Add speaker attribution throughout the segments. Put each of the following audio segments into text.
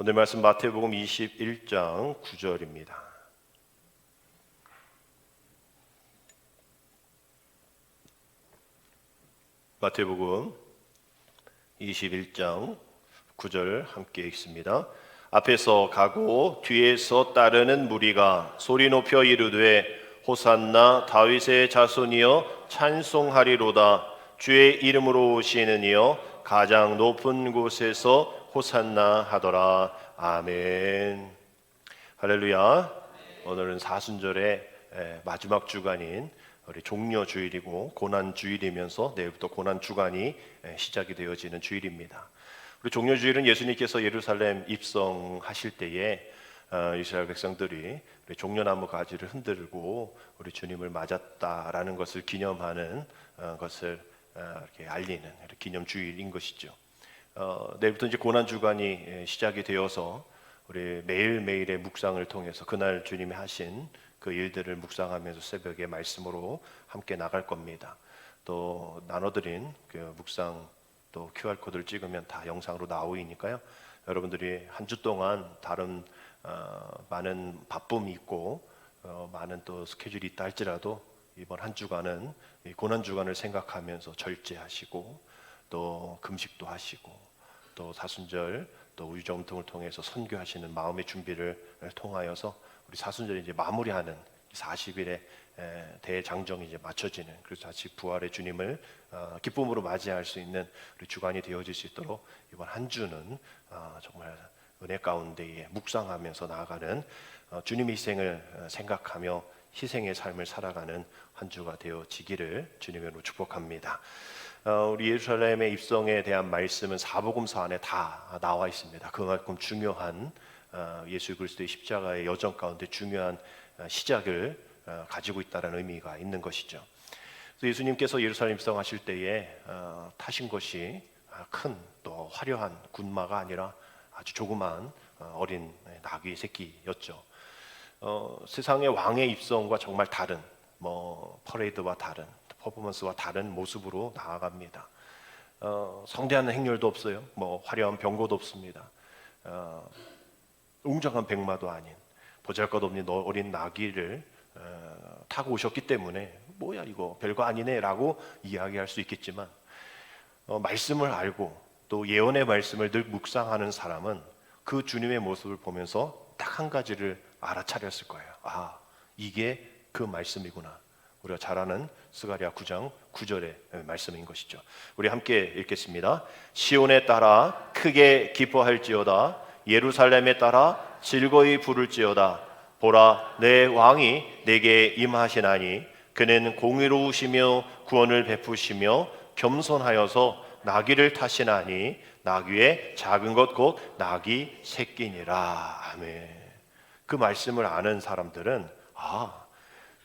Speaker 1: 오늘 말씀 마태복음 21장 9절입니다. 마태복음 21장 9절 함께 읽습니다. 앞에서 가고 뒤에서 따르는 무리가 소리 높여 이르되 호산나 다윗의 자손이여 찬송하리로다. 주의 이름으로 오시는 이여 가장 높은 곳에서 호산나 하더라. 아멘. 할렐루야. 오늘은 사순절의 마지막 주간인 우리 종려 주일이고 고난 주일이면서 내일부터 고난 주간이 시작이 되어지는 주일입니다. 우리 종려 주일은 예수님께서 예루살렘 입성하실 때에 이스라엘 백성들이 우리 종려나무 가지를 흔들고 우리 주님을 맞았다라는 것을 기념하는 것을 이렇게 알리는 기념 주일인 것이죠. 내일부터 이제 고난 주간이 시작이 되어서 우리 매일매일의 묵상을 통해서 그날 주님이 하신 그 일들을 묵상하면서 새벽에 말씀으로 함께 나갈 겁니다. 또 나눠드린 그 묵상 또 QR코드를 찍으면 다 영상으로 나오니까요. 여러분들이 한 주 동안 다른 많은 바쁨이 있고 많은 또 스케줄이 있다 할지라도 이번 한 주간은 이 고난 주간을 생각하면서 절제하시고 또 금식도 하시고 또 사순절 또 우유정통을 통해서 선교하시는 마음의 준비를 통하여서 우리 사순절이 이제 마무리하는 40일의 대장정이 이제 맞춰지는, 그래서 다시 부활의 주님을 기쁨으로 맞이할 수 있는 우리 주간이 되어질 수 있도록 이번 한 주는 정말 은혜 가운데에 묵상하면서 나아가는 주님의 희생을 생각하며 희생의 삶을 살아가는 한 주가 되어지기를 주님으로 축복합니다. 우리 예루살렘의 입성에 대한 말씀은 사복음서 안에 다 나와 있습니다. 그만큼 중요한 예수 그리스도의 십자가의 여정 가운데 중요한 시작을 가지고 있다는 의미가 있는 것이죠. 그래서 예수님께서 예루살렘 입성하실 때에 타신 것이 큰 또 화려한 군마가 아니라 아주 조그마한 어린 나귀 새끼였죠. 세상의 왕의 입성과 정말 다른 퍼레이드와 다른 퍼포먼스와 다른 모습으로 나아갑니다. 성대한 행렬도 없어요. 화려한 병거도 없습니다. 웅장한 백마도 아닌 보잘것없는 어린 나귀를 타고 오셨기 때문에 뭐야 이거 별거 아니네 라고 이야기할 수 있겠지만 말씀을 알고 또 예언의 말씀을 늘 묵상하는 사람은 그 주님의 모습을 보면서 딱 한 가지를 알아차렸을 거예요. 아, 이게 그 말씀이구나. 우리가 잘 아는 스가랴 9장 9절의 말씀인 것이죠. 우리 함께 읽겠습니다. 시온에 따라 크게 기뻐할지어다. 예루살렘에 따라 즐거이 부를지어다. 보라, 내 왕이 내게 임하시나니 그는 공의로우시며 구원을 베푸시며 겸손하여서 나귀를 타시나니 나귀의 작은 것 곧 나귀 새끼니라. 아멘. 그 말씀을 아는 사람들은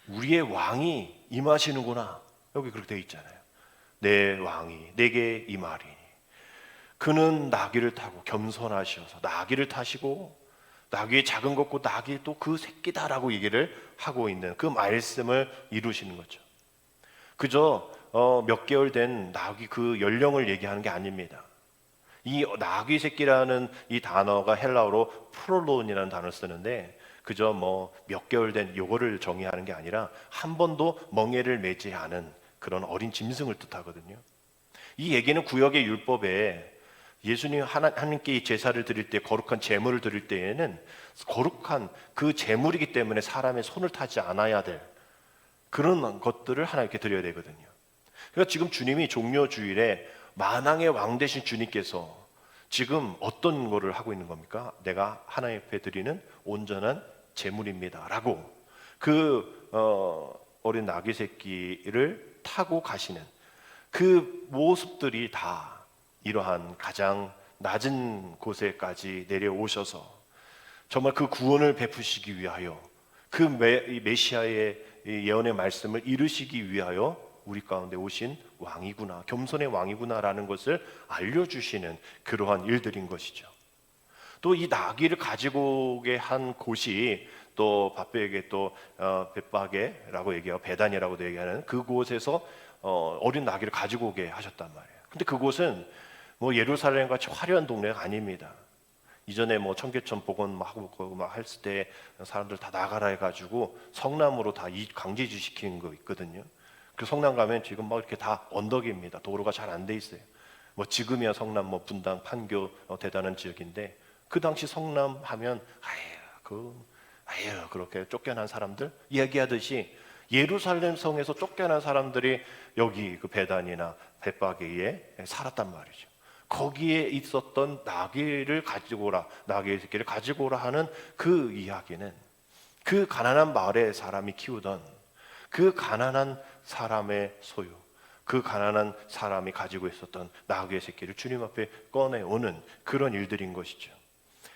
Speaker 1: 우리의 왕이 임하시는구나. 여기 그렇게 되어 있잖아요. 내 왕이 내게 임하리니 그는 나귀를 타고 겸손하셔서 나귀를 타시고 나귀의 작은 것고 나귀 또 그 새끼다라고 얘기를 하고 있는 그 말씀을 이루시는 거죠. 그저 몇 개월 된 나귀 그 연령을 얘기하는 게 아닙니다. 이 나귀 새끼라는 이 단어가 헬라어로 프롤론이라는 단어를 쓰는데 그저 몇 개월 된 요거를 정의하는 게 아니라 한 번도 멍에를 매지 않은 그런 어린 짐승을 뜻하거든요. 이 얘기는 구약의 율법에 예수님 하나님께 제사를 드릴 때 거룩한 제물을 드릴 때에는 거룩한 그 제물이기 때문에 사람의 손을 타지 않아야 될 그런 것들을 하나님께 드려야 되거든요. 그러니까 지금 주님이 종려주일에 만왕의 왕 되신 주님께서 지금 어떤 거를 하고 있는 겁니까? 내가 하나님 앞에 드리는 온전한 제물입니다 라고 그 어린 나귀 새끼를 타고 가시는 그 모습들이 다 이러한 가장 낮은 곳에까지 내려오셔서 정말 그 구원을 베푸시기 위하여 그 메시아의 예언의 말씀을 이루시기 위하여 우리 가운데 오신 왕이구나, 겸손의 왕이구나라는 것을 알려주시는 그러한 일들인 것이죠. 또 이 나귀를 가지고 오게 한 곳이 또 바베에게 또 벳바게라고 얘기하고 베단이라고도 얘기하는 그곳에서 어린 나귀를 가지고 오게 하셨단 말이에요. 근데 그곳은 예루살렘 같이 화려한 동네가 아닙니다. 이전에 뭐 청계천 복원 하고 막 했을 때 사람들 다 나가라 해가지고 성남으로 다 강제이주 시킨 거 있거든요. 그 성남 가면 지금 막 이렇게 다 언덕입니다. 도로가 잘 안 돼 있어요. 뭐 지금이야 성남 뭐 분당 판교 대단한 지역인데 그 당시 성남 하면 아유 그렇게 쫓겨난 사람들 이야기하듯이 예루살렘 성에서 쫓겨난 사람들이 여기 그 베단이나 벳바게에 살았단 말이죠. 거기에 있었던 나귀를 가지고 오라, 나귀의 새끼를 가지고 오라 하는 그 이야기는 그 가난한 마을에 사람이 키우던 그 가난한 사람의 소유, 그 가난한 사람이 가지고 있었던 나귀의 새끼를 주님 앞에 꺼내오는 그런 일들인 것이죠.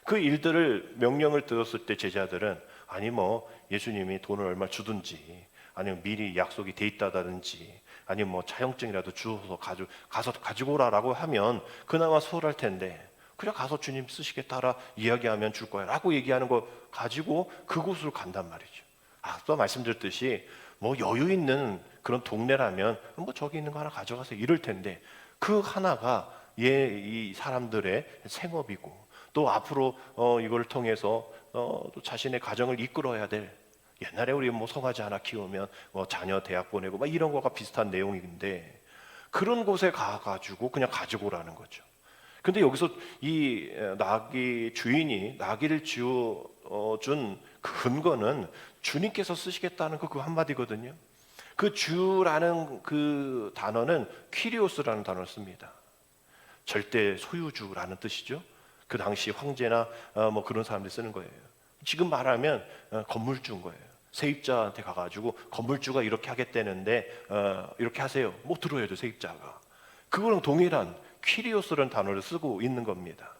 Speaker 1: 그 일들을 명령을 들었을 때 제자들은 아니 뭐 예수님이 돈을 얼마 주든지 아니면 미리 약속이 돼 있다든지 아니면 뭐 차용증이라도 주어서 가서 가지고 오라라고 하면 그나마 수월할 텐데 그래 가서 주님 쓰시겠다라 이야기하면 줄 거야 라고 얘기하는 거 가지고 그곳으로 간단 말이죠. 앞서 말씀드렸듯이 뭐 여유 있는 그런 동네라면 뭐 저기 있는 거 하나 가져가세요 이럴 텐데 그 하나가 이 사람들의 생업이고 또 앞으로 이걸 통해서 또 자신의 가정을 이끌어야 될 옛날에 우리 뭐 송아지 하나 키우면 뭐 자녀 대학 보내고 막 이런 거가 비슷한 내용인데 그런 곳에 가가지고 그냥 가지고 오라는 거죠. 근데 여기서 이 나귀 주인이 나귀를 지어준 그 근거는 주님께서 쓰시겠다는 그 한마디거든요. 그 주라는 그 단어는 퀴리오스라는 단어를 씁니다. 절대 소유주라는 뜻이죠. 그 당시 황제나 뭐 그런 사람들이 쓰는 거예요. 지금 말하면 건물주인 거예요. 세입자한테 가가지고 건물주가 이렇게 하겠다는데 이렇게 하세요. 뭐 들어야죠 세입자가. 그거랑 동일한 퀴리오스라는 단어를 쓰고 있는 겁니다.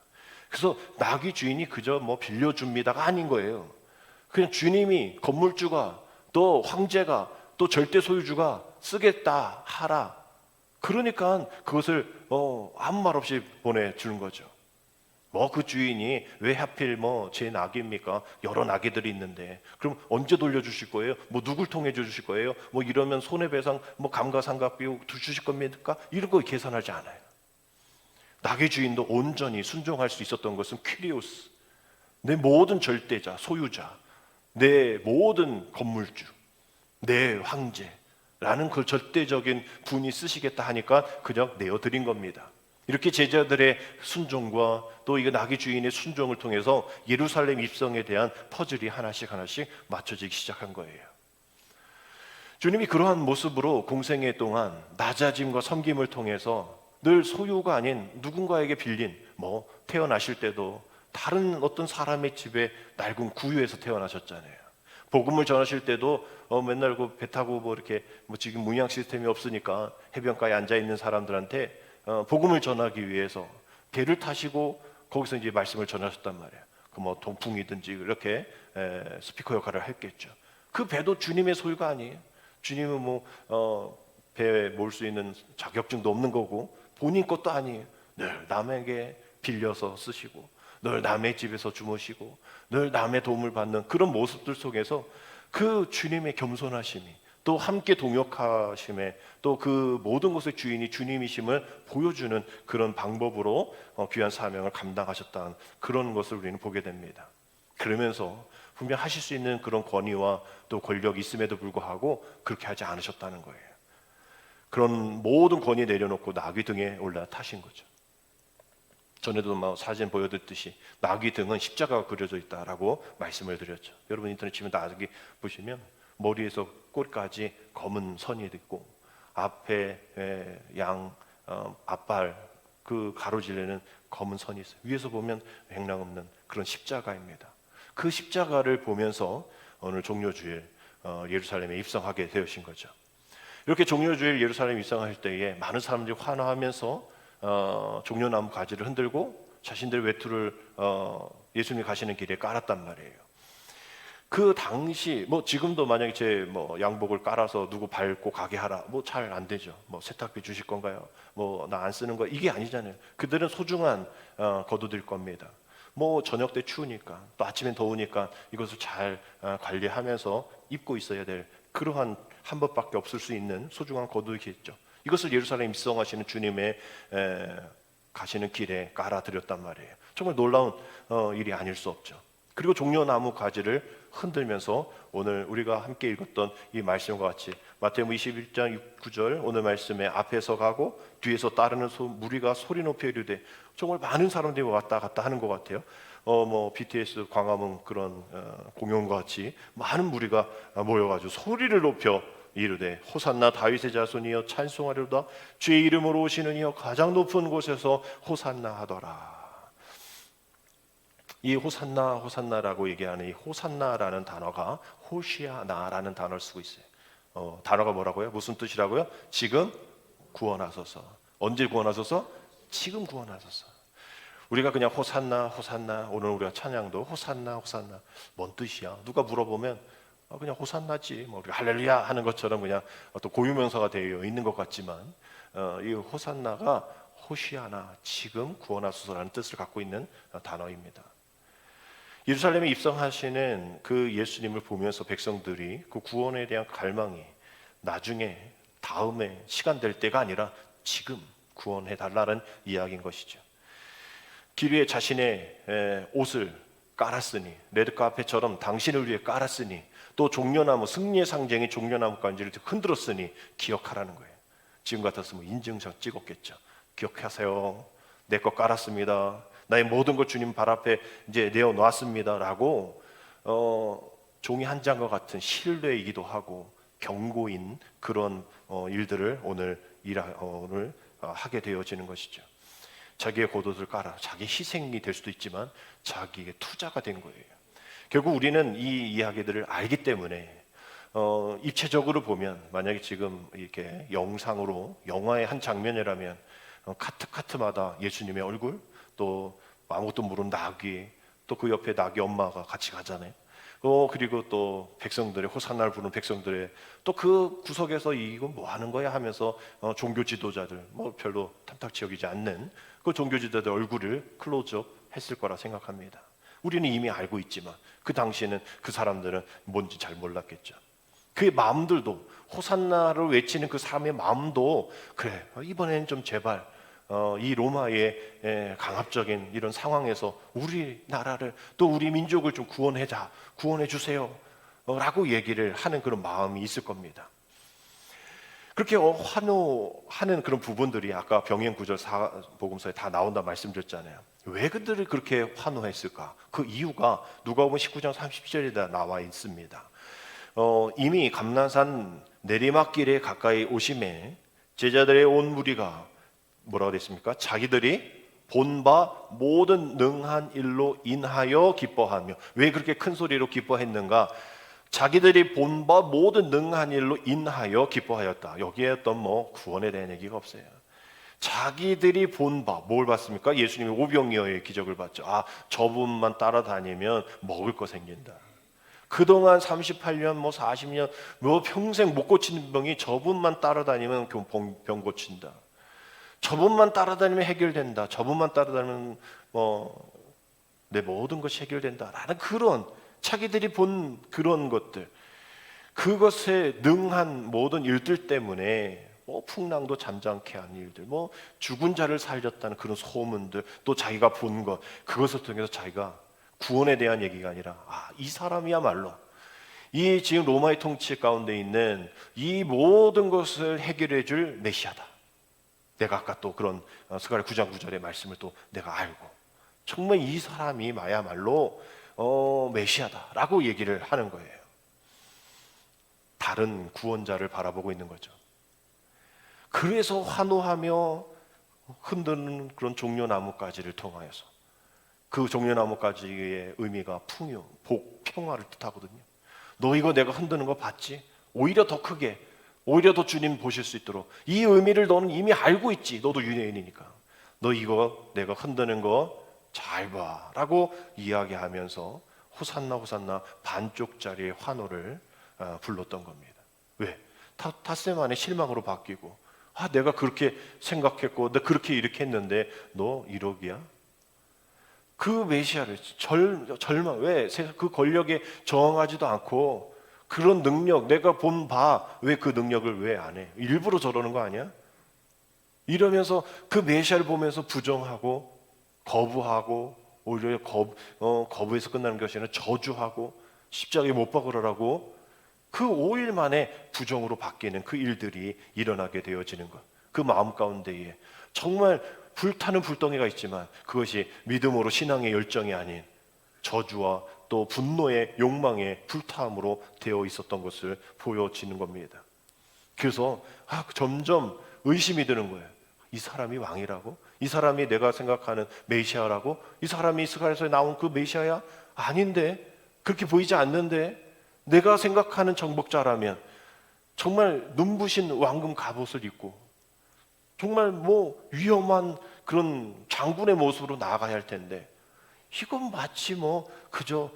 Speaker 1: 그래서 나귀 주인이 그저 뭐 빌려줍니다가 아닌 거예요. 그냥 주님이 건물주가 또 황제가 또 절대 소유주가 쓰겠다 하라. 그러니까 그것을 아무 말 없이 보내주는 거죠. 뭐 그 주인이 왜 하필 뭐 제 낙입니까? 여러 낙이들이 있는데 그럼 언제 돌려주실 거예요? 뭐 누굴 통해 주실 거예요? 뭐 이러면 손해배상 뭐 감가상각비 주실 겁니까? 이런 거 계산하지 않아요. 낙의 주인도 온전히 순종할 수 있었던 것은 퀴리오스, 내 모든 절대자, 소유자, 내 모든 건물주, 내 황제라는 그 절대적인 분이 쓰시겠다 하니까 그냥 내어드린 겁니다. 이렇게 제자들의 순종과 또 이거 나귀 주인의 순종을 통해서 예루살렘 입성에 대한 퍼즐이 하나씩 맞춰지기 시작한 거예요. 주님이 그러한 모습으로 공생애 동안 낮아짐과 섬김을 통해서 늘 소유가 아닌 누군가에게 빌린 뭐 태어나실 때도 다른 어떤 사람의 집에 낡은 구유에서 태어나셨잖아요. 복음을 전하실 때도 맨날 그 배 타고 뭐 이렇게 뭐 지금 문양 시스템이 없으니까 해변가에 앉아 있는 사람들한테 복음을 전하기 위해서 배를 타시고 거기서 이제 말씀을 전하셨단 말이에요. 그 뭐 동풍이든지 이렇게 스피커 역할을 했겠죠. 그 배도 주님의 소유가 아니에요. 주님은 뭐 배에 몰 수 있는 자격증도 없는 거고 본인 것도 아니에요. 늘 남에게 빌려서 쓰시고 늘 남의 집에서 주무시고 늘 남의 도움을 받는 그런 모습들 속에서 그 주님의 겸손하심이 또 함께 동역하심에 또 그 모든 것의 주인이 주님이심을 보여주는 그런 방법으로 귀한 사명을 감당하셨다는 그런 것을 우리는 보게 됩니다. 그러면서 분명 하실 수 있는 그런 권위와 또 권력이 있음에도 불구하고 그렇게 하지 않으셨다는 거예요. 그런 모든 권위 내려놓고 나귀 등에 올라타신 거죠. 전에도 사진 보여드렸듯이 나귀 등은 십자가가 그려져 있다라고 말씀을 드렸죠. 여러분 인터넷 치면 나귀 보시면 머리에서 꼬리까지 검은 선이 있고 앞에 양 앞발 그 가로질레는 검은 선이 있어요. 위에서 보면 맥락 없는 그런 십자가입니다. 그 십자가를 보면서 오늘 종료주일 예루살렘에 입성하게 되신 거죠. 이렇게 종료주일 예루살렘에 입성하실 때에 많은 사람들이 환호하면서 종려나무 가지를 흔들고 자신들의 외투를 예수님이 가시는 길에 깔았단 말이에요. 그 당시 뭐 지금도 만약에 제 뭐 양복을 깔아서 누구 밟고 가게 하라 뭐 잘 안 되죠. 뭐 세탁비 주실 건가요? 뭐 나 안 쓰는 거 이게 아니잖아요. 그들은 소중한 겉옷일 겁니다. 뭐 저녁 때 추우니까 또 아침엔 더우니까 이것을 잘 관리하면서 입고 있어야 될 그러한 한 번밖에 없을 수 있는 소중한 겉옷이겠죠. 이것을 예루살렘 입성하시는 주님의 가시는 길에 깔아드렸단 말이에요. 정말 놀라운 일이 아닐 수 없죠. 그리고 종려나무 가지를 흔들면서 오늘 우리가 함께 읽었던 이 말씀과 같이 마태복음 21장 9절 오늘 말씀에 앞에서 가고 뒤에서 따르는 무리가 소리 높여 이르되, 정말 많은 사람들이 왔다 갔다 하는 것 같아요. BTS 광화문 그런 공연과 같이 많은 무리가 모여가지고 소리를 높여 이르되 호산나 다윗의 자손이여 찬송하리로다, 주의 이름으로 오시는 이여 가장 높은 곳에서 호산나 하더라. 이 호산나 호산나라고 얘기하는 이 호산나라는 단어가 호시아나라는 단어를 쓰고 있어요. 단어가 뭐라고요? 무슨 뜻이라고요? 지금 구원하소서. 언제 구원하소서? 지금 구원하소서. 우리가 그냥 호산나 호산나, 오늘 우리가 찬양도 호산나 호산나, 뭔 뜻이야? 누가 물어보면 그냥 호산나지, 뭐 우리가 할렐루야 하는 것처럼 그냥 어떤 고유명사가 되어 있는 것 같지만, 이 호산나가 호시아나, 지금 구원하소서라는 뜻을 갖고 있는 단어입니다. 예루살렘에 입성하시는 그 예수님을 보면서 백성들이 그 구원에 대한 갈망이 나중에 다음에 시간 될 때가 아니라 지금 구원해 달라는 이야기인 것이죠. 길 위에 자신의 옷을 깔았으니, 레드카펫처럼 당신을 위해 깔았으니, 또 종려나무, 승리의 상징이 종려나무 가지를 흔들었으니 기억하라는 거예요. 지금 같았으면 인증샷 찍었겠죠. 기억하세요. 내 거 깔았습니다. 나의 모든 것 주님 발 앞에 이제 내어놓았습니다라고 종이 한 장과 같은 신뢰이기도 하고 경고인 그런 일들을 오늘 하게 되어지는 것이죠. 자기의 겉옷을 깔아, 자기 희생이 될 수도 있지만 자기의 투자가 된 거예요. 결국 우리는 이 이야기들을 알기 때문에 입체적으로 보면, 만약에 지금 이렇게 영상으로 영화의 한 장면이라면 카트마다 예수님의 얼굴, 또 아무것도 모르는 나귀, 또 그 옆에 나귀 엄마가 같이 가잖아요. 그리고 또 백성들의 호산나를 부르는 백성들의 또 그 구석에서 이건 뭐 하는 거야 하면서 종교 지도자들, 뭐 별로 탐탁치 여기지 않는 그 종교 지도자들 얼굴을 클로즈업 했을 거라 생각합니다. 우리는 이미 알고 있지만 그 당시에는 그 사람들은 뭔지 잘 몰랐겠죠. 그의 마음들도, 호산나를 외치는 그 사람의 마음도, 그래 이번에는 좀 제발 이 로마의 강압적인 이런 상황에서 우리나라를, 또 우리 민족을 좀 구원해 주세요 라고 얘기를 하는 그런 마음이 있을 겁니다. 그렇게 환호하는 그런 부분들이 아까 병행 구절 복음서에 다 나온다 말씀드렸잖아요. 왜 그들을 그렇게 환호했을까? 그 이유가 누가복음 19장 30절에 나와 있습니다. 이미 감난산 내리막길에 가까이 오심에 제자들의 온 무리가 뭐라고 됐습니까? 자기들이 본 바 모든 능한 일로 인하여 기뻐하며. 왜 그렇게 큰 소리로 기뻐했는가? 자기들이 본 바 모든 능한 일로 인하여 기뻐하였다. 여기에 어떤 구원에 대한 얘기가 없어요. 자기들이 본 바, 뭘 봤습니까? 예수님이 오병이어의 기적을 봤죠. 저분만 따라다니면 먹을 거 생긴다. 그동안 38년, 40년, 평생 못 고치는 병이 저분만 따라다니면 병 고친다. 저분만 따라다니면 해결된다. 저분만 따라다니면 내 모든 것이 해결된다라는 그런 자기들이 본 그런 것들, 그것에 능한 모든 일들 때문에 풍랑도 잠잠케 한 일들, 죽은 자를 살렸다는 그런 소문들, 또 자기가 본 것, 그것을 통해서 자기가 구원에 대한 얘기가 아니라 이 사람이야말로 이 지금 로마의 통치 가운데 있는 이 모든 것을 해결해 줄 메시아다. 내가 아까 또 그런 스가랴 9장 9절의 말씀을 또 내가 알고 정말 이 사람이 마야말로 메시아다라고 얘기를 하는 거예요. 다른 구원자를 바라보고 있는 거죠. 그래서 환호하며 흔드는 그런 종려나무가지를 통하여서, 그 종려나무가지의 의미가 풍요, 복, 평화를 뜻하거든요. 너 이거 내가 흔드는 거 봤지? 오히려 더 크게, 오히려 더 주님 보실 수 있도록 이 의미를 너는 이미 알고 있지. 너도 유대인이니까 너 이거 내가 흔드는 거 잘 봐 라고 이야기하면서 호산나 호산나 반쪽짜리의 환호를 불렀던 겁니다. 왜? 닷새만에 실망으로 바뀌고, 내가 그렇게 생각했고 나 그렇게 이렇게 했는데 너 이러기야? 그 메시아를 절망, 왜? 그 권력에 저항하지도 않고 그런 능력, 내가 본 바 왜 그 능력을 왜 안 해? 일부러 저러는 거 아니야? 이러면서 그 메시아를 보면서 부정하고 거부하고 오히려 거부해서 끝나는 것이 아니라 저주하고 십자가에 못 박으라고 그 5일 만에 부정으로 바뀌는 그 일들이 일어나게 되어지는 것. 그 마음 가운데에 정말 불타는 불덩이가 있지만 그것이 믿음으로 신앙의 열정이 아닌 저주와 또 분노의 욕망의 불타함으로 되어 있었던 것을 보여지는 겁니다. 그래서 점점 의심이 드는 거예요. 이 사람이 왕이라고? 이 사람이 내가 생각하는 메시아라고? 이 사람이 이스라엘에서 나온 그 메시아야? 아닌데? 그렇게 보이지 않는데? 내가 생각하는 정복자라면 정말 눈부신 왕금 갑옷을 입고 정말 위험한 그런 장군의 모습으로 나아가야 할 텐데 이건 마치 그저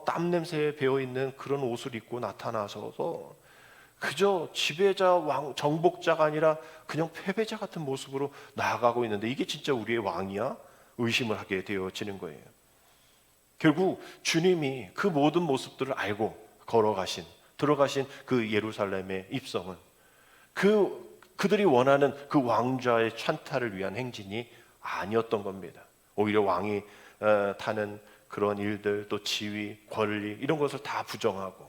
Speaker 1: 땀 냄새에 배어있는 그런 옷을 입고 나타나서 그저 지배자 정복자가 아니라 그냥 패배자 같은 모습으로 나아가고 있는데 이게 진짜 우리의 왕이야? 의심을 하게 되어지는 거예요. 결국 주님이 그 모든 모습들을 알고 들어가신 그 예루살렘의 입성은 그들이 원하는 그 왕좌의 찬탈을 위한 행진이 아니었던 겁니다. 오히려 왕이 타는 그런 일들, 또 지위, 권리 이런 것을 다 부정하고,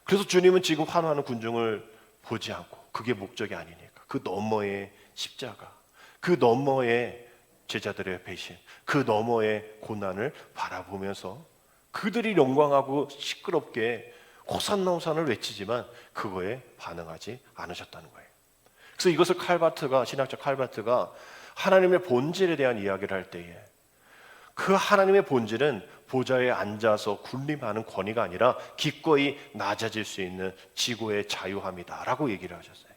Speaker 1: 그래서 주님은 지금 환호하는 군중을 보지 않고 그게 목적이 아니니까 그 너머의 십자가, 그 너머의 제자들의 배신, 그 너머의 고난을 바라보면서 그들이 영광하고 시끄럽게 호산나 호산을 외치지만 그거에 반응하지 않으셨다는 거예요. 그래서 이것을 신학자 칼바트가 하나님의 본질에 대한 이야기를 할 때에 그 하나님의 본질은 보좌에 앉아서 군림하는 권위가 아니라 기꺼이 낮아질 수 있는 지고의 자유함이다라고 얘기를 하셨어요.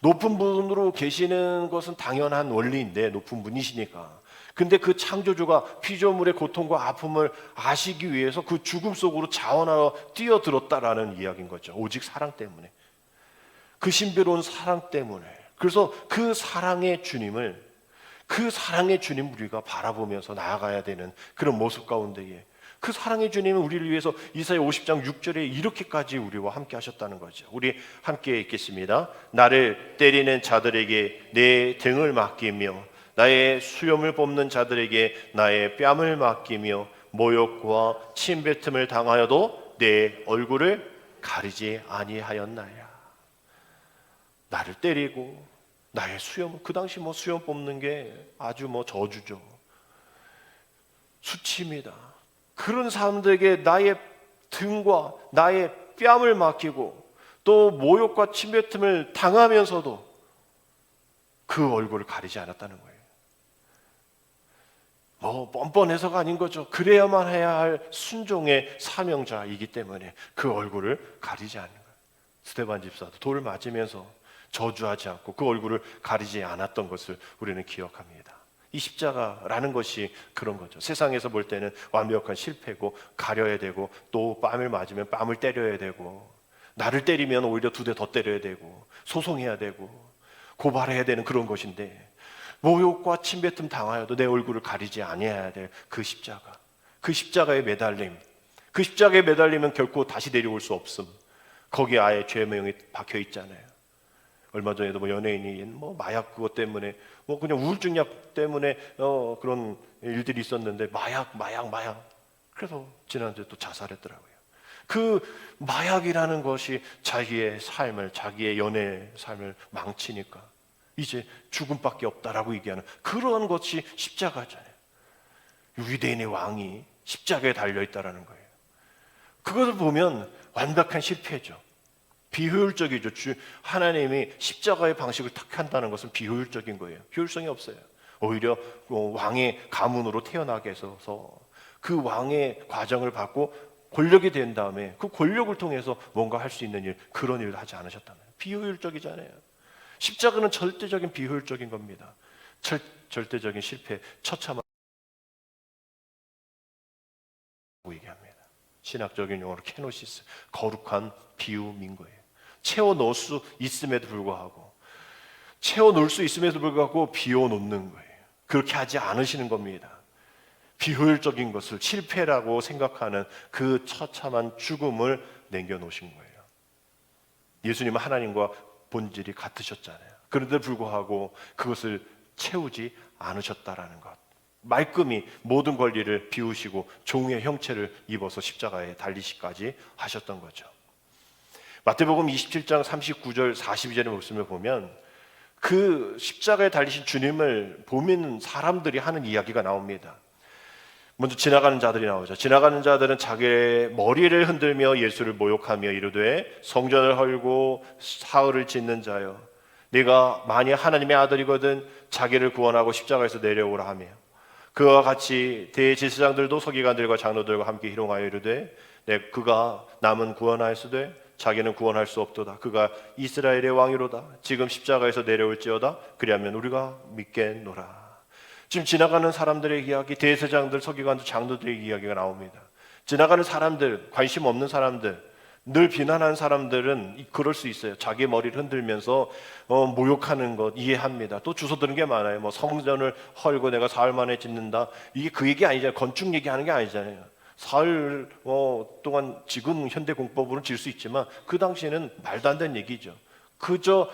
Speaker 1: 높은 분으로 계시는 것은 당연한 원리인데, 높은 분이시니까. 근데 그 창조주가 피조물의 고통과 아픔을 아시기 위해서 그 죽음 속으로 자원하러 뛰어들었다라는 이야기인 거죠. 오직 사랑 때문에, 그 신비로운 사랑 때문에. 그래서 그 사랑의 주님 우리가 바라보면서 나아가야 되는 그런 모습 가운데에 그 사랑의 주님은 우리를 위해서 이사야 50장 6절에 이렇게까지 우리와 함께 하셨다는 거죠. 우리 함께 읽겠습니다. 나를 때리는 자들에게 내 등을 맡기며 나의 수염을 뽑는 자들에게 나의 뺨을 맡기며 모욕과 침뱉음을 당하여도 내 얼굴을 가리지 아니하였나야. 나를 때리고 나의 수염, 그 당시 수염 뽑는 게 아주 저주죠. 수치입니다. 그런 사람들에게 나의 등과 나의 뺨을 맡기고 또 모욕과 침뱉음을 당하면서도 그 얼굴을 가리지 않았다는 거예요. 뻔뻔해서가 아닌 거죠. 그래야만 해야 할 순종의 사명자이기 때문에 그 얼굴을 가리지 않는 거예요. 스데반 집사도 돌을 맞으면서 저주하지 않고 그 얼굴을 가리지 않았던 것을 우리는 기억합니다. 이 십자가라는 것이 그런 거죠. 세상에서 볼 때는 완벽한 실패고 가려야 되고 또 뺨을 맞으면 뺨을 때려야 되고 나를 때리면 오히려 2대 더 때려야 되고 소송해야 되고 고발해야 되는 그런 것인데, 모욕과 침뱉음 당하여도 내 얼굴을 가리지 아니해야 될 그 십자가, 그 십자가에 매달림, 그 십자가에 매달리면 결코 다시 내려올 수 없음. 거기에 아예 죄명이 박혀 있잖아요. 얼마 전에도 연예인이 마약 그것 때문에 그냥 우울증 약 때문에 그런 일들이 있었는데 마약 그래서 지난주에 또 자살했더라고요. 그 마약이라는 것이 자기의 삶을, 자기의 연애 삶을 망치니까 이제 죽음밖에 없다라고 얘기하는 그런 것이 십자가잖아요. 유대인의 왕이 십자가에 달려있다라는 거예요. 그것을 보면 완벽한 실패죠. 비효율적이죠. 하나님이 십자가의 방식을 택한다는 것은 비효율적인 거예요. 효율성이 없어요. 오히려 왕의 가문으로 태어나게 해서 그 왕의 과정을 받고 권력이 된 다음에 그 권력을 통해서 뭔가 할 수 있는 일, 그런 일을 하지 않으셨다는 거예요. 비효율적이잖아요. 십자가는 절대적인 비효율적인 겁니다. 절대적인 실패, 처참한 얘기합니다. 신학적인 용어로 케노시스, 거룩한 비움인 거예요. 채워 넣을 수 있음에도 불구하고 비워놓는 거예요. 그렇게 하지 않으시는 겁니다. 비효율적인 것을 실패라고 생각하는 그 처참한 죽음을 남겨놓으신 거예요. 예수님은 하나님과 본질이 같으셨잖아요. 그런데 불구하고 그것을 채우지 않으셨다라는 것. 말끔히 모든 권리를 비우시고 종의 형체를 입어서 십자가에 달리시까지 하셨던 거죠. 마태복음 27장 39절 42절의 말씀을 보면 그 십자가에 달리신 주님을 보는 사람들이 하는 이야기가 나옵니다. 먼저 지나가는 자들이 나오죠. 지나가는 자들은 자기의 머리를 흔들며 예수를 모욕하며 이르되 성전을 헐고 사흘을 짓는 자여, 네가 만약 하나님의 아들이거든 자기를 구원하고 십자가에서 내려오라 하며, 그와 같이 대제사장들도 서기관들과 장로들과 함께 희롱하여 이르되 그가 남은 구원하였으되 자기는 구원할 수 없도다. 그가 이스라엘의 왕이로다. 지금 십자가에서 내려올지어다. 그리하면 우리가 믿겠노라. 지금 지나가는 사람들의 이야기, 대제사장들, 서기관들, 장로들의 이야기가 나옵니다. 지나가는 사람들, 관심 없는 사람들, 늘 비난하는 사람들은 그럴 수 있어요. 자기 머리를 흔들면서 모욕하는 것 이해합니다. 또 주워드는 게 많아요. 뭐 성전을 헐고 내가 사흘 만에 짓는다. 이게 그 얘기 아니잖아요. 건축 얘기하는 게 아니잖아요. 사흘 동안 지금 현대 공법으로 질 수 있지만 그 당시에는 말도 안 되는 얘기죠. 그저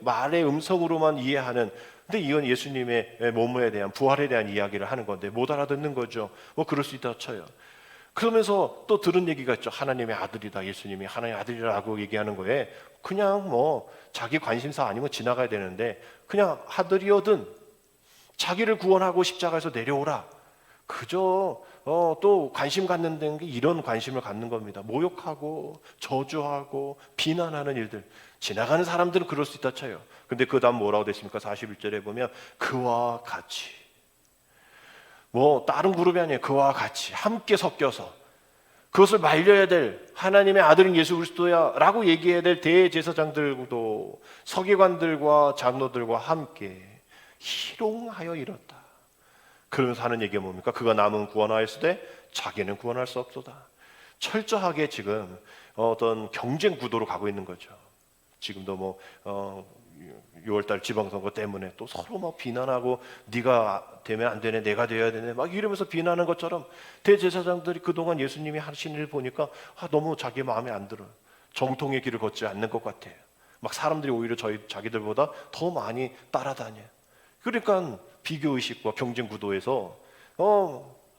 Speaker 1: 말의 음성으로만 이해하는. 근데 이건 예수님의 몸에 대한, 부활에 대한 이야기를 하는 건데 못 알아듣는 거죠. 뭐 그럴 수 있다 쳐요. 그러면서 또 들은 얘기가 있죠. 하나님의 아들이다. 예수님이 하나님의 아들이라고 얘기하는 거에 그냥 뭐 자기 관심사 아니면 지나가야 되는데 그냥 아들이거든 자기를 구원하고 십자가에서 내려오라. 그저 또 관심 갖는 게 이런 관심을 갖는 겁니다. 모욕하고 저주하고 비난하는 일들. 지나가는 사람들은 그럴 수 있다 쳐요. 근데 그 다음 뭐라고 됐습니까? 41절에 보면 그와 같이, 뭐 다른 그룹이 아니에요. 그와 같이 함께 섞여서 그것을 말려야 될 하나님의 아들인 예수 그리스도야 라고 얘기해야 될 대제사장들도 서기관들과 장로들과 함께 희롱하여 이뤘다. 그러면서 하는 얘기가 뭡니까? 그가 남은 구원하였으되 자기는 구원할 수 없도다. 철저하게 지금 어떤 경쟁 구도로 가고 있는 거죠. 지금도 뭐 6월달 지방선거 때문에 또 서로 막 비난하고 네가 되면 안 되네, 내가 돼야 되네 막 이러면서 비난하는 것처럼 대제사장들이 그동안 예수님이 하신 일을 보니까 너무 자기 마음에 안 들어요. 정통의 길을 걷지 않는 것 같아요. 막 사람들이 오히려 자기들보다 더 많이 따라다녀요. 그러니까 비교의식과 경쟁 구도에서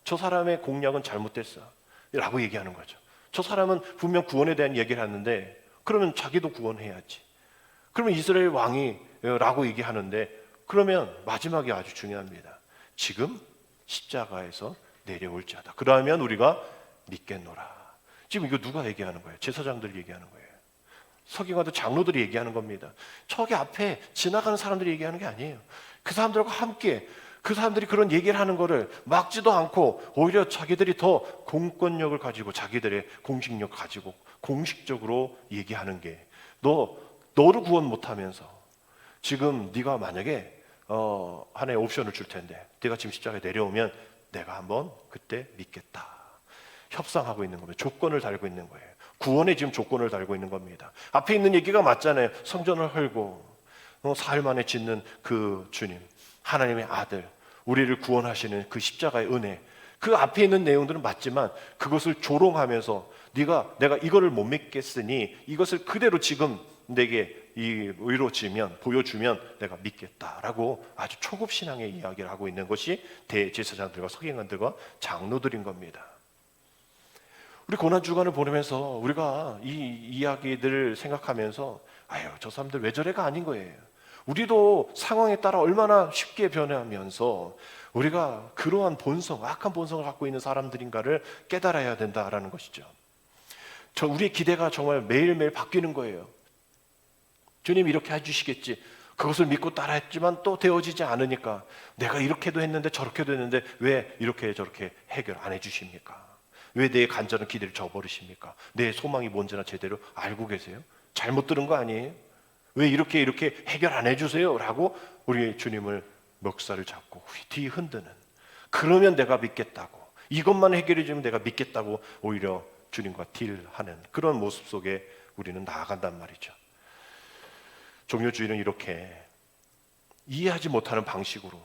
Speaker 1: 저 사람의 공약은 잘못됐어 라고 얘기하는 거죠. 저 사람은 분명 구원에 대한 얘기를 하는데 그러면 자기도 구원해야지. 그러면 이스라엘 왕이 라고 얘기하는데 그러면 마지막이 아주 중요합니다. 지금 십자가에서 내려올지어다. 그러면 우리가 믿겠노라. 지금 이거 누가 얘기하는 거예요? 제사장들이 얘기하는 거예요. 서기관들, 장로들이 얘기하는 겁니다. 저기 앞에 지나가는 사람들이 얘기하는 게 아니에요. 그 사람들과 함께 그 사람들이 그런 얘기를 하는 거를 막지도 않고 오히려 자기들이 더 공권력을 가지고 자기들의 공식력을 가지고 공식적으로 얘기하는 게 너를 구원 못하면서 지금 네가 만약에 하나의 옵션을 줄 텐데 네가 지금 십자가에 내려오면 내가 한번 그때 믿겠다. 협상하고 있는 겁니다. 조건을 달고 있는 거예요. 구원에 지금 조건을 달고 있는 겁니다. 앞에 있는 얘기가 맞잖아요. 성전을 헐고 사흘 만에 짓는 그 주님, 하나님의 아들, 우리를 구원하시는 그 십자가의 은혜, 그 앞에 있는 내용들은 맞지만 그것을 조롱하면서 내가 이거를 못 믿겠으니 이것을 그대로 지금 내게 이루어지면 보여주면 내가 믿겠다라고 아주 초급 신앙의 이야기를 하고 있는 것이 대제사장들과 서기관들과 장로들인 겁니다. 우리 고난주간을 보내면서 우리가 이 이야기들을 생각하면서 저 사람들 왜 저래가 아닌 거예요. 우리도 상황에 따라 얼마나 쉽게 변하면서 우리가 그러한 본성, 악한 본성을 갖고 있는 사람들인가를 깨달아야 된다라는 것이죠. 우리의 기대가 정말 매일매일 바뀌는 거예요. 주님 이렇게 해주시겠지. 그것을 믿고 따라했지만 또 되어지지 않으니까 내가 이렇게도 했는데 저렇게도 했는데 왜 이렇게 저렇게 해결 안 해주십니까? 왜 내 간절한 기대를 저버리십니까? 내 소망이 뭔지나 제대로 알고 계세요? 잘못 들은 거 아니에요? 왜 이렇게 해결 안 해주세요? 라고 우리 주님을 멱살을 잡고 뒤 흔드는, 그러면 내가 믿겠다고, 이것만 해결해 주면 내가 믿겠다고 오히려 주님과 딜하는 그런 모습 속에 우리는 나아간단 말이죠. 종료주의는 이렇게 이해하지 못하는 방식으로,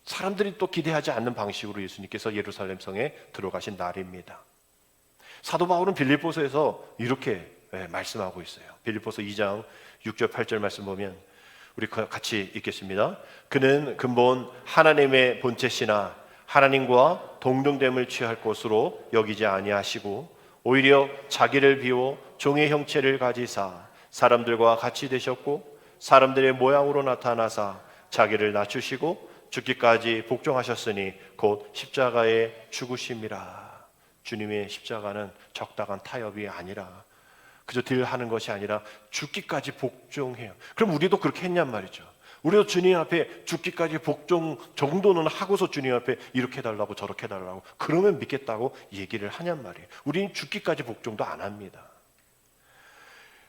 Speaker 1: 사람들이 또 기대하지 않는 방식으로 예수님께서 예루살렘 성에 들어가신 날입니다. 사도 바울은 빌립보서에서 이렇게 말씀하고 있어요. 빌립보서 2장 6절 8절 말씀 보면 우리 같이 읽겠습니다. 그는 근본 하나님의 본체시나 하나님과 동등됨을 취할 것으로 여기지 아니하시고 오히려 자기를 비워 종의 형체를 가지사 사람들과 같이 되셨고 사람들의 모양으로 나타나사 자기를 낮추시고 죽기까지 복종하셨으니 곧 십자가에 죽으심이라. 주님의 십자가는 적당한 타협이 아니라 그저 딜하는 것이 아니라 죽기까지 복종해요. 그럼 우리도 그렇게 했냔 말이죠. 우리도 주님 앞에 죽기까지 복종 정도는 하고서 주님 앞에 이렇게 해달라고 저렇게 해달라고 그러면 믿겠다고 얘기를 하냔 말이에요. 우리는 죽기까지 복종도 안 합니다.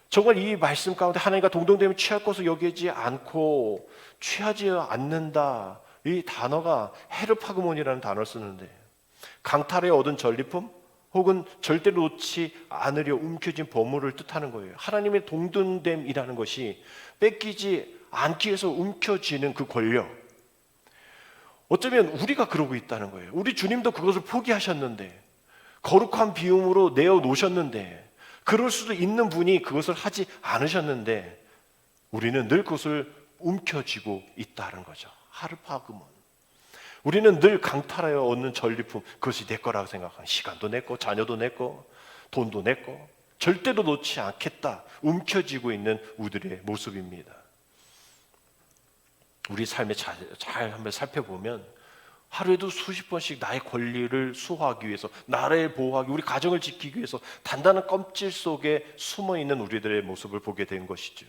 Speaker 1: 정말 이 말씀 가운데 하나님과 동등됨을 취할 것을 여기지 않고 취하지 않는다, 이 단어가 헤르파그몬이라는 단어를 쓰는데 강탈에 얻은 전리품 혹은 절대로 놓지 않으려 움켜진 보물을 뜻하는 거예요. 하나님의 동등됨이라는 것이 뺏기지 않기 위해서 움켜쥐는 그 권력, 어쩌면 우리가 그러고 있다는 거예요. 우리 주님도 그것을 포기하셨는데 거룩한 비움으로 내어놓으셨는데 그럴 수도 있는 분이 그것을 하지 않으셨는데 우리는 늘 그것을 움켜쥐고 있다는 거죠. 하르파그몬. 우리는 늘 강탈하여 얻는 전리품, 그것이 내 거라고 생각하는, 시간도 내 거, 자녀도 내 거, 돈도 내 거, 절대로 놓지 않겠다 움켜쥐고 있는 우리들의 모습입니다. 우리 삶에 잘 한번 살펴보면 하루에도 수십 번씩 나의 권리를 수호하기 위해서, 나를 보호하기, 우리 가정을 지키기 위해서 단단한 껍질 속에 숨어있는 우리들의 모습을 보게 된 것이죠.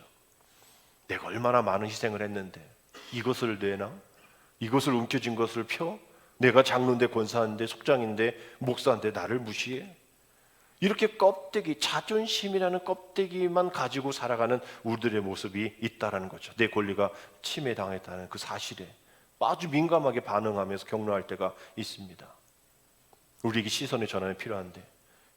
Speaker 1: 내가 얼마나 많은 희생을 했는데 이것을 내나? 이것을 움켜쥔 것을 펴? 내가 장로인데 권사인데 속장인데 목사인데 나를 무시해? 이렇게 껍데기, 자존심이라는 껍데기만 가지고 살아가는 우리들의 모습이 있다는 거죠. 내 권리가 침해당했다는 그 사실에 아주 민감하게 반응하면서 격려할 때가 있습니다. 우리에게 시선의 전환이 필요한데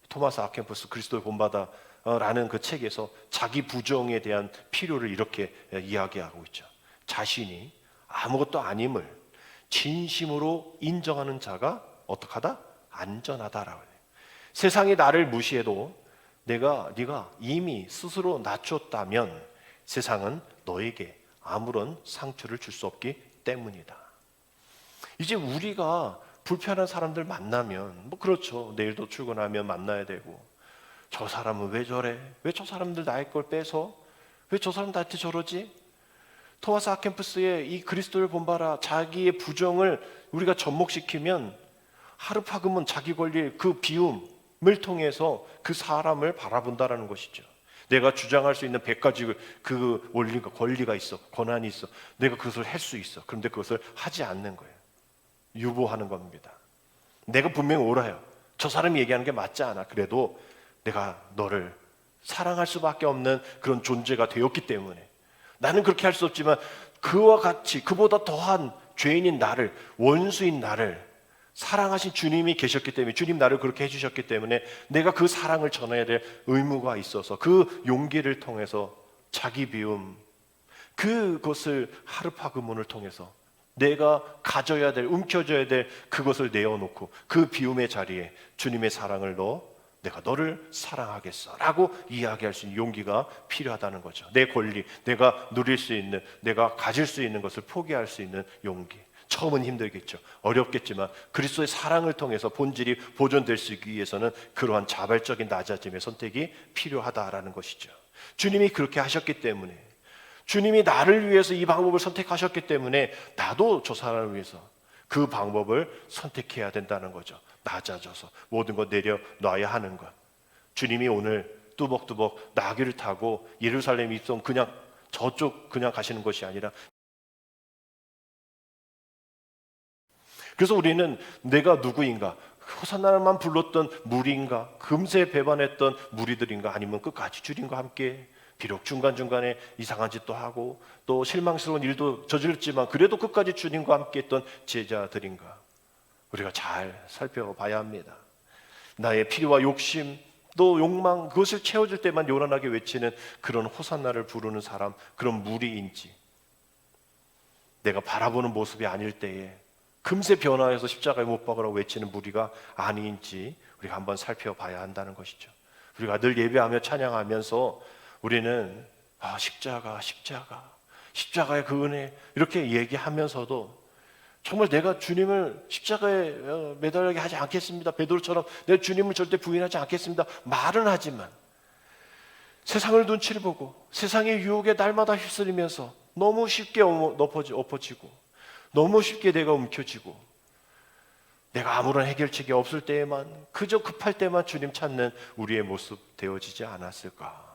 Speaker 1: 토마스 아켄푸스 그리스도의 본받아라는 그 책에서 자기 부정에 대한 필요를 이렇게 이야기하고 있죠. 자신이 아무것도 아님을 진심으로 인정하는 자가 어떡하다? 안전하다라고 해요. 세상이 나를 무시해도 네가 이미 스스로 낮췄다면 세상은 너에게 아무런 상처를 줄 수 없기 때문이다. 이제 우리가 불편한 사람들 만나면 그렇죠. 내일도 출근하면 만나야 되고 저 사람은 왜 저래? 왜 저 사람들 나의 걸 뺏어? 왜 저 사람 나한테 저러지? 토마스 아켄푸스의 이 그리스도를 본받아 자기의 부정을 우리가 접목시키면 하르파금은 자기 권리의 그 비움을 통해서 그 사람을 바라본다라는 것이죠. 내가 주장할 수 있는 100가지 그 원리가 권리가 있어, 권한이 있어. 내가 그것을 할 수 있어. 그런데 그것을 하지 않는 거예요. 유보하는 겁니다. 내가 분명히 옳아요. 저 사람이 얘기하는 게 맞지 않아. 그래도 내가 너를 사랑할 수밖에 없는 그런 존재가 되었기 때문에 나는 그렇게 할 수 없지만 그와 같이 그보다 더한 죄인인 나를, 원수인 나를 사랑하신 주님이 계셨기 때문에, 주님 나를 그렇게 해주셨기 때문에 내가 그 사랑을 전해야 될 의무가 있어서 그 용기를 통해서 자기 비움, 그것을 하르파그몬을 통해서 내가 가져야 될, 움켜줘야 될 그것을 내어놓고 그 비움의 자리에 주님의 사랑을 넣어 내가 너를 사랑하겠어 라고 이야기할 수 있는 용기가 필요하다는 거죠. 내 권리, 내가 누릴 수 있는, 내가 가질 수 있는 것을 포기할 수 있는 용기. 처음은 힘들겠죠. 어렵겠지만 그리스도의 사랑을 통해서 본질이 보존될 수 있기 위해서는 그러한 자발적인 낮아짐의 선택이 필요하다라는 것이죠. 주님이 그렇게 하셨기 때문에, 주님이 나를 위해서 이 방법을 선택하셨기 때문에 나도 저 사람을 위해서 그 방법을 선택해야 된다는 거죠. 낮아져서 모든 것 내려놔야 하는 것. 주님이 오늘 뚜벅뚜벅 나귀를 타고 예루살렘 입성 그냥 저쪽 그냥 가시는 것이 아니라, 그래서 우리는 내가 누구인가, 호산나만 불렀던 무리인가, 금세 배반했던 무리들인가, 아니면 끝까지 주님과 함께 비록 중간중간에 이상한 짓도 하고 또 실망스러운 일도 저질렀지만 그래도 끝까지 주님과 함께 했던 제자들인가, 우리가 잘 살펴봐야 합니다. 나의 필요와 욕심 또 욕망, 그것을 채워줄 때만 요란하게 외치는 그런 호산나를 부르는 사람, 그런 무리인지, 내가 바라보는 모습이 아닐 때에 금세 변화해서 십자가에 못 박으라고 외치는 무리가 아닌지 우리가 한번 살펴봐야 한다는 것이죠. 우리가 늘 예배하며 찬양하면서 우리는 십자가의 그 은혜 이렇게 얘기하면서도 정말 내가 주님을 십자가에 매달리게 하지 않겠습니다. 베드로처럼 내가 주님을 절대 부인하지 않겠습니다. 말은 하지만 세상을 눈치를 보고 세상의 유혹에 날마다 휩쓸리면서 너무 쉽게 엎어지고 너무 쉽게 내가 움켜쥐고 내가 아무런 해결책이 없을 때에만 그저 급할 때만 주님 찾는 우리의 모습 되어지지 않았을까.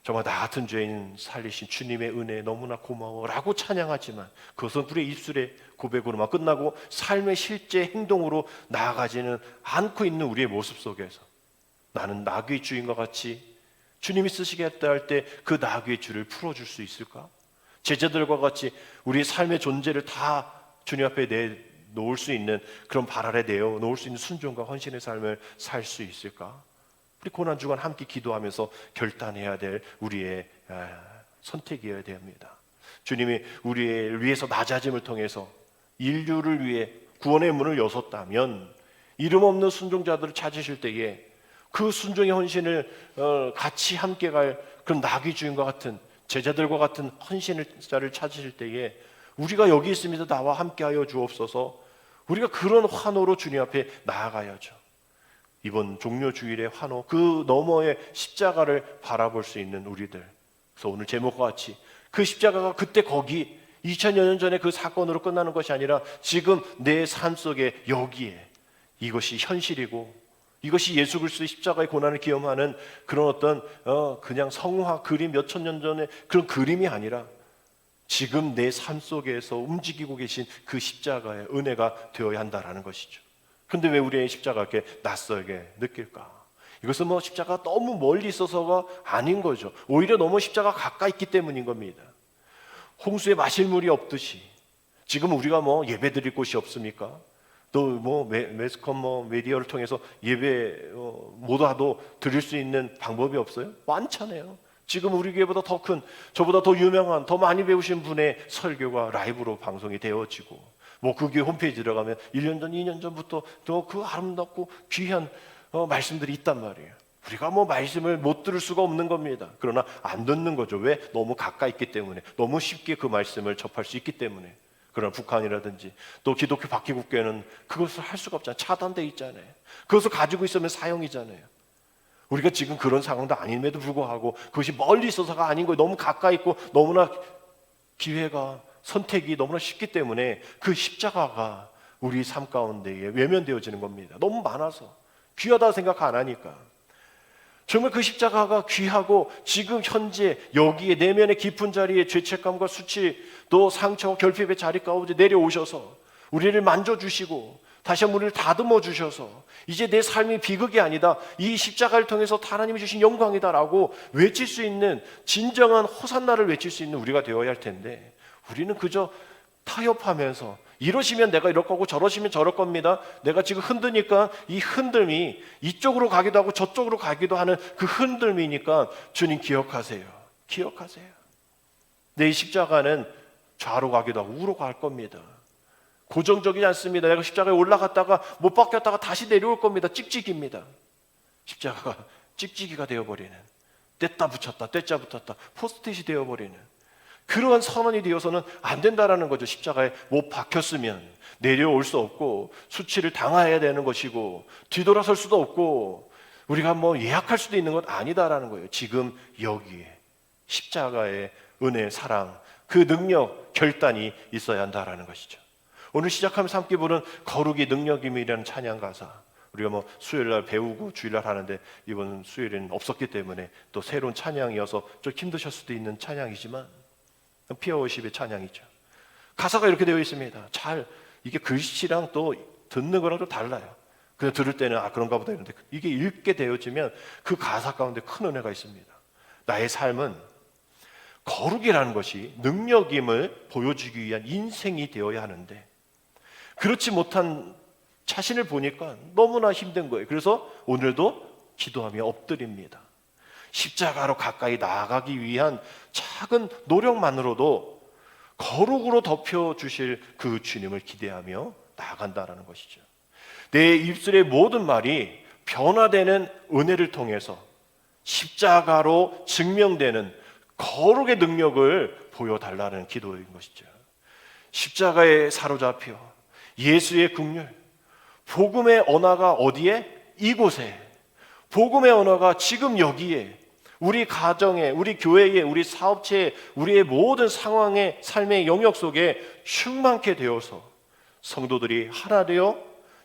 Speaker 1: 정말 나 같은 죄인 살리신 주님의 은혜 너무나 고마워라고 찬양하지만 그것은 우리의 입술의 고백으로만 끝나고 삶의 실제 행동으로 나아가지는 않고 있는 우리의 모습 속에서 나는 나귀의 주인과 같이 주님이 쓰시겠다 할 때 그 나귀의 줄을 풀어줄 수 있을까? 제자들과 같이 우리의 삶의 존재를 다 주님 앞에 내놓을 수 있는 그런 발 아래 내어놓을 수 있는 순종과 헌신의 삶을 살 수 있을까? 우리 고난주간 함께 기도하면서 결단해야 될 우리의 선택이어야 됩니다. 주님이 우리를 위해서 낮아짐을 통해서 인류를 위해 구원의 문을 여섰다면 이름 없는 순종자들을 찾으실 때에 그 순종의 헌신을 같이 함께 갈 그런 나귀 주인과 같은 제자들과 같은 헌신을 자를 찾으실 때에 우리가 여기 있습니다. 나와 함께하여 주옵소서. 우리가 그런 환호로 주님 앞에 나아가야죠. 이번 종료 주일의 환호 그 너머의 십자가를 바라볼 수 있는 우리들. 그래서 오늘 제목과 같이 그 십자가가 그때 거기 2000여 년 전에 그 사건으로 끝나는 것이 아니라 지금 내 삶 속에 여기에 이것이 현실이고 이것이 예수 그리스도의 십자가의 고난을 기험하는 그런 어떤 그냥 성화 그림 몇천 년 전의 그런 그림이 아니라 지금 내 삶 속에서 움직이고 계신 그 십자가의 은혜가 되어야 한다라는 것이죠. 그런데 왜 우리의 십자가가 이렇게 낯설게 느낄까? 이것은 십자가가 너무 멀리 있어서가 아닌 거죠. 오히려 너무 십자가가 가까이 있기 때문인 겁니다. 홍수에 마실 물이 없듯이 지금 우리가 예배 드릴 곳이 없습니까? 또 매스컴 미디어를 통해서 예배 못 와도 드릴 수 있는 방법이 없어요? 많잖아요. 지금 우리 교회보다 더 큰, 저보다 더 유명한, 더 많이 배우신 분의 설교가 라이브로 방송이 되어지고 그 교회 홈페이지 들어가면 1년 전, 2년 전부터 또 그 아름답고 귀한 말씀들이 있단 말이에요. 우리가 말씀을 못 들을 수가 없는 겁니다. 그러나 안 듣는 거죠. 왜? 너무 가까이 있기 때문에, 너무 쉽게 그 말씀을 접할 수 있기 때문에. 그러나 북한이라든지 또 기독교 박희국교회는 그것을 할 수가 없잖아요. 차단돼 있잖아요. 그것을 가지고 있으면 사형이잖아요. 우리가 지금 그런 상황도 아님에도 불구하고 그것이 멀리 있어서가 아닌 거예요. 너무 가까이 있고 너무나 기회가 선택이 너무나 쉽기 때문에 그 십자가가 우리 삶 가운데에 외면되어지는 겁니다. 너무 많아서 귀하다 생각 안 하니까. 정말 그 십자가가 귀하고 지금 현재 여기에 내면의 깊은 자리에 죄책감과 수치 또 상처와 결핍의 자리 가운데 내려오셔서 우리를 만져주시고 다시 한번 우리를 다듬어 주셔서 이제 내 삶이 비극이 아니다, 이 십자가를 통해서 하나님이 주신 영광이다라고 외칠 수 있는 진정한 호산나를 외칠 수 있는 우리가 되어야 할 텐데 우리는 그저 타협하면서 이러시면 내가 이럴 거고 저러시면 저럴 겁니다. 내가 지금 흔드니까 이 흔들미 이쪽으로 가기도 하고 저쪽으로 가기도 하는 그 흔들미니까 주님 기억하세요. 내 십자가는 좌로 가기도 하고 우로 갈 겁니다. 고정적이지 않습니다. 내가 십자가에 올라갔다가 못 박혔다가 다시 내려올 겁니다. 찍찍입니다. 십자가가 찍찍이가 되어버리는, 뗐다 붙였다 뗐다 붙였다 포스트잇이 되어버리는 그러한 선언이 되어서는 안 된다라는 거죠. 십자가에 못 박혔으면 내려올 수 없고 수치를 당해야 되는 것이고 뒤돌아설 수도 없고 우리가 예약할 수도 있는 것 아니다라는 거예요. 지금 여기에 십자가의 은혜, 사랑, 그 능력, 결단이 있어야 한다라는 것이죠. 오늘 시작하면서 함께 부른 거룩이 능력임이라는 찬양 가사, 우리가 수요일날 배우고 주일날 하는데 이번 수요일에는 없었기 때문에 또 새로운 찬양이어서 좀 힘드실 수도 있는 찬양이지만 피어워십의 찬양이죠. 가사가 이렇게 되어 있습니다. 이게 글씨랑 또 듣는 거랑 좀 달라요. 그냥 들을 때는 그런가 보다 이런데 이게 읽게 되어지면 그 가사 가운데 큰 은혜가 있습니다. 나의 삶은 거룩이라는 것이 능력임을 보여주기 위한 인생이 되어야 하는데 그렇지 못한 자신을 보니까 너무나 힘든 거예요. 그래서 오늘도 기도하며 엎드립니다. 십자가로 가까이 나아가기 위한 작은 노력만으로도 거룩으로 덮여주실 그 주님을 기대하며 나아간다는 것이죠. 내 입술의 모든 말이 변화되는 은혜를 통해서 십자가로 증명되는 거룩의 능력을 보여달라는 기도인 것이죠. 십자가에 사로잡혀 예수의 긍휼, 복음의 언어가 어디에? 이곳에. 복음의 언어가 지금 여기에, 우리 가정에, 우리 교회에, 우리 사업체에, 우리의 모든 상황의 삶의 영역 속에 충만케 되어서 성도들이 하나 되어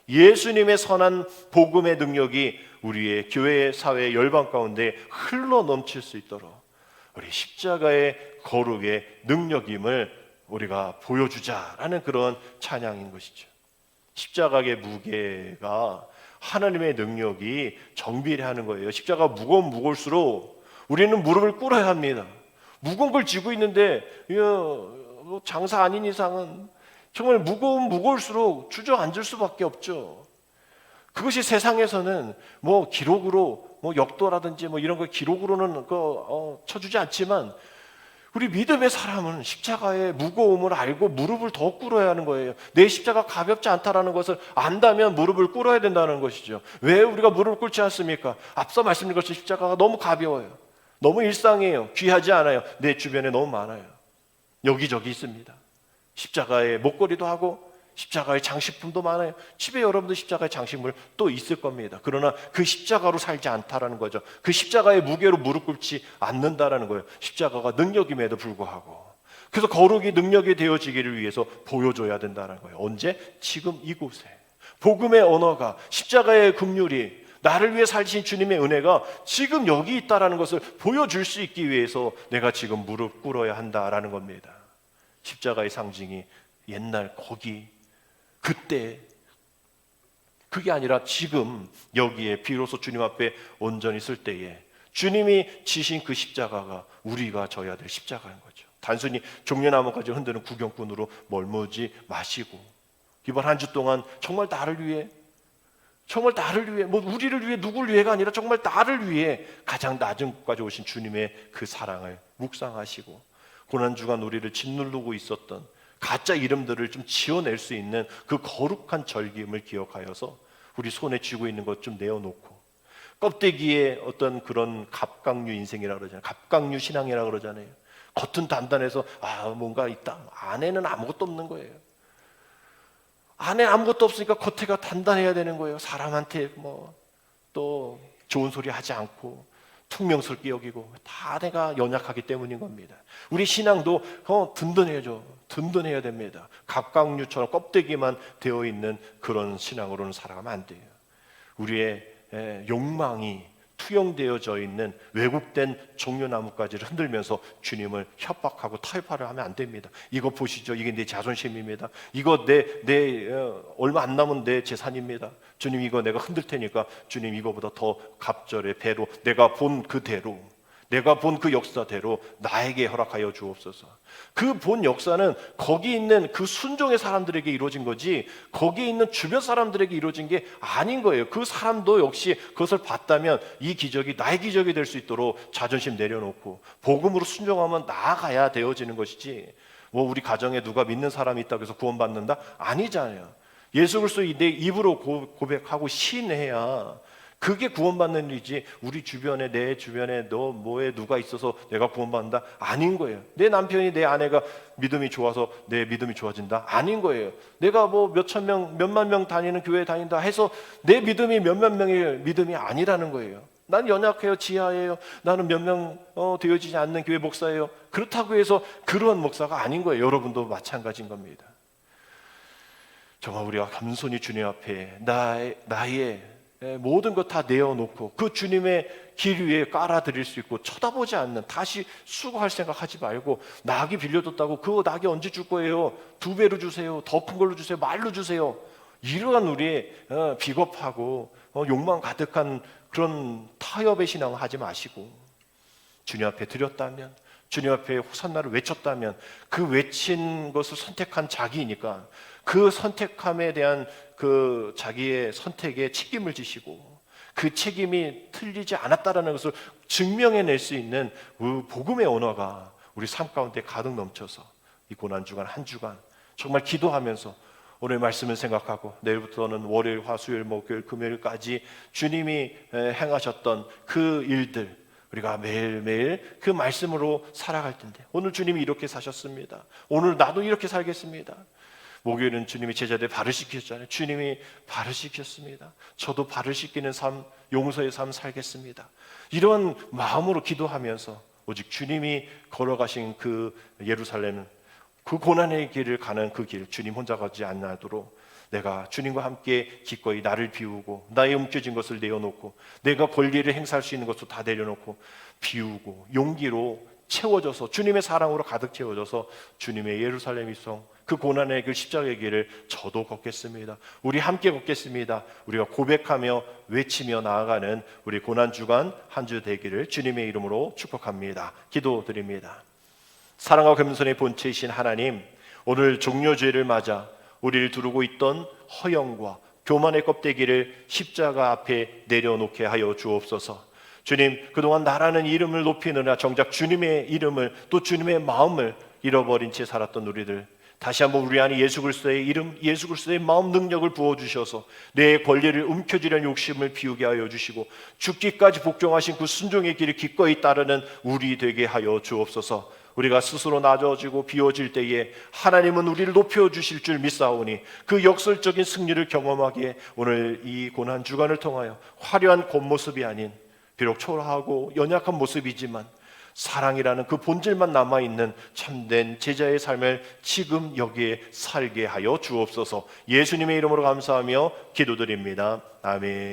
Speaker 1: 예수님의 선한 복음의 능력이 우리의 교회, 사회, 열방 가운데 흘러 넘칠 수 있도록 우리 십자가의 거룩의 능력임을 우리가 보여주자라는 그런 찬양인 것이죠. 십자가의 무게가 하나님의 능력이 정비례하는 거예요. 십자가가 무거우면 무거울수록 우리는 무릎을 꿇어야 합니다. 무거운 걸 쥐고 있는데 장사 아닌 이상은 정말 무거우면 무거울수록 주저앉을 수밖에 없죠. 그것이 세상에서는 뭐 기록으로 역도라든지 이런 거 기록으로는 쳐주지 않지만 우리 믿음의 사람은 십자가의 무거움을 알고 무릎을 더 꿇어야 하는 거예요. 내 십자가 가볍지 않다라는 것을 안다면 무릎을 꿇어야 된다는 것이죠. 왜 우리가 무릎을 꿇지 않습니까? 앞서 말씀드린 것처럼 십자가가 너무 가벼워요. 너무 일상이에요. 귀하지 않아요. 내 주변에 너무 많아요. 여기저기 있습니다. 십자가의 목걸이도 하고 십자가의 장식품도 많아요. 집에 여러분들 십자가의 장식물 또 있을 겁니다. 그러나 그 십자가로 살지 않다라는 거죠. 그 십자가의 무게로 무릎 꿇지 않는다라는 거예요. 십자가가 능력임에도 불구하고. 그래서 거룩이 능력이 되어지기를 위해서 보여줘야 된다는 거예요. 언제? 지금 이곳에. 복음의 언어가, 십자가의 긍휼이, 나를 위해 살신 주님의 은혜가 지금 여기 있다라는 것을 보여줄 수 있기 위해서 내가 지금 무릎 꿇어야 한다라는 겁니다. 십자가의 상징이 옛날 거기, 그때, 그게 아니라 지금 여기에 비로소 주님 앞에 온전히 설 때에 주님이 지신 그 십자가가 우리가 져야 될 십자가인 거죠. 단순히 종려나무까지 흔드는 구경꾼으로 멀무지 마시고 이번 한 주 동안 정말 나를 위해, 우리를 위해, 누구를 위해가 아니라 정말 나를 위해 가장 낮은 곳까지 오신 주님의 그 사랑을 묵상하시고 고난주간 우리를 짓누르고 있었던 가짜 이름들을 좀 지워낼 수 있는 그 거룩한 절기임을 기억하여서 우리 손에 쥐고 있는 것 좀 내어놓고 껍데기에 어떤 그런 갑각류 인생이라고 그러잖아요. 갑각류 신앙이라고 그러잖아요. 겉은 단단해서 뭔가 있다. 안에는 아무것도 없는 거예요. 안에 아무것도 없으니까 겉에가 단단해야 되는 거예요. 사람한테 또 좋은 소리 하지 않고 퉁명스럽게 여기고 다 내가 연약하기 때문인 겁니다. 우리 신앙도 든든해야 됩니다. 갑각류처럼 껍데기만 되어 있는 그런 신앙으로는 살아가면 안 돼요. 우리의 욕망이 투영되어져 있는 왜곡된 종려나무까지를 흔들면서 주님을 협박하고 타협하려 하면 안 됩니다. 이거 보시죠. 이게 내 자존심입니다. 이거 얼마 안 남은 내 재산입니다. 주님 이거 내가 흔들 테니까 주님 이거보다 더 갑절의 배로 내가 본 그대로, 내가 본 그 역사대로 나에게 허락하여 주옵소서. 그 본 역사는 거기 있는 그 순종의 사람들에게 이루어진 거지 거기에 있는 주변 사람들에게 이루어진 게 아닌 거예요. 그 사람도 역시 그것을 봤다면 이 기적이 나의 기적이 될 수 있도록 자존심 내려놓고 복음으로 순종하면 나아가야 되어지는 것이지 우리 가정에 누가 믿는 사람이 있다고 해서 구원받는다? 아니잖아요. 예수 그리스도 내 입으로 고백하고 시인해야 그게 구원받는 일이지 우리 주변에 내 주변에 누가 있어서 내가 구원받는다? 아닌 거예요. 내 남편이 내 아내가 믿음이 좋아서 내 믿음이 좋아진다? 아닌 거예요. 내가 몇천 명 몇만 명 다니는 교회에 다닌다 해서 내 믿음이 몇만 명의 믿음이 아니라는 거예요. 난 연약해요. 지하예요. 나는 몇 명 되어지지 않는 교회 목사예요. 그렇다고 해서 그런 목사가 아닌 거예요. 여러분도 마찬가지인 겁니다. 정말 우리가 겸손히 주님 앞에 나의 모든 것 다 내어놓고 그 주님의 길 위에 깔아드릴 수 있고 쳐다보지 않는, 다시 수고할 생각하지 말고 낙이 빌려줬다고 그거 낙이 언제 줄 거예요? 2배로 주세요. 더 큰 걸로 주세요. 말로 주세요. 이러한 우리의 비겁하고 욕망 가득한 그런 타협의 신앙을 하지 마시고 주님 앞에 드렸다면, 주님 앞에 호산나를 외쳤다면 그 외친 것을 선택한 자기이니까 그 선택함에 대한 그 자기의 선택에 책임을 지시고 그 책임이 틀리지 않았다라는 것을 증명해낼 수 있는 복음의 언어가 우리 삶 가운데 가득 넘쳐서 이 고난주간 한 주간 정말 기도하면서 오늘 말씀을 생각하고 내일부터는 월요일, 화수요일, 목요일, 금요일까지 주님이 행하셨던 그 일들, 우리가 매일매일 그 말씀으로 살아갈 텐데, 오늘 주님이 이렇게 사셨습니다. 오늘 나도 이렇게 살겠습니다. 목요일은 주님이 제자들 발을 씻기셨잖아요. 주님이 발을 씻겼습니다. 저도 발을 씻기는 삶, 용서의 삶 살겠습니다. 이런 마음으로 기도하면서 오직 주님이 걸어가신 그 예루살렘, 그 고난의 길을 가는 그 길, 주님 혼자 가지 않도록 내가 주님과 함께 기꺼이 나를 비우고, 나의 움켜진 것을 내어놓고, 내가 권리를 행사할 수 있는 것도 다 내려놓고 비우고 용기로 채워져서, 주님의 사랑으로 가득 채워져서 주님의 예루살렘 이성, 그 고난의 그 십자가의 길을 저도 걷겠습니다. 우리 함께 걷겠습니다. 우리가 고백하며 외치며 나아가는 우리 고난주간 한 주 되기를 주님의 이름으로 축복합니다. 기도드립니다. 사랑과 겸손의 본체이신 하나님, 오늘 종려주일을 맞아 우리를 두르고 있던 허영과 교만의 껍데기를 십자가 앞에 내려놓게 하여 주옵소서. 주님, 그동안 나라는 이름을 높이느라 정작 주님의 이름을, 또 주님의 마음을 잃어버린 채 살았던 우리들, 다시 한번 우리 안에 예수 그리스도의 이름, 예수 그리스도의 마음 능력을 부어주셔서 내 권리를 움켜쥐려는 욕심을 비우게 하여 주시고, 죽기까지 복종하신 그 순종의 길을 기꺼이 따르는 우리 되게 하여 주옵소서. 우리가 스스로 낮아지고 비워질 때에 하나님은 우리를 높여주실 줄 믿사오니, 그 역설적인 승리를 경험하기에 오늘 이 고난주간을 통하여 화려한 겉모습이 아닌, 비록 초라하고 연약한 모습이지만 사랑이라는 그 본질만 남아있는 참된 제자의 삶을 지금 여기에 살게 하여 주옵소서. 예수님의 이름으로 감사하며 기도드립니다. 아멘.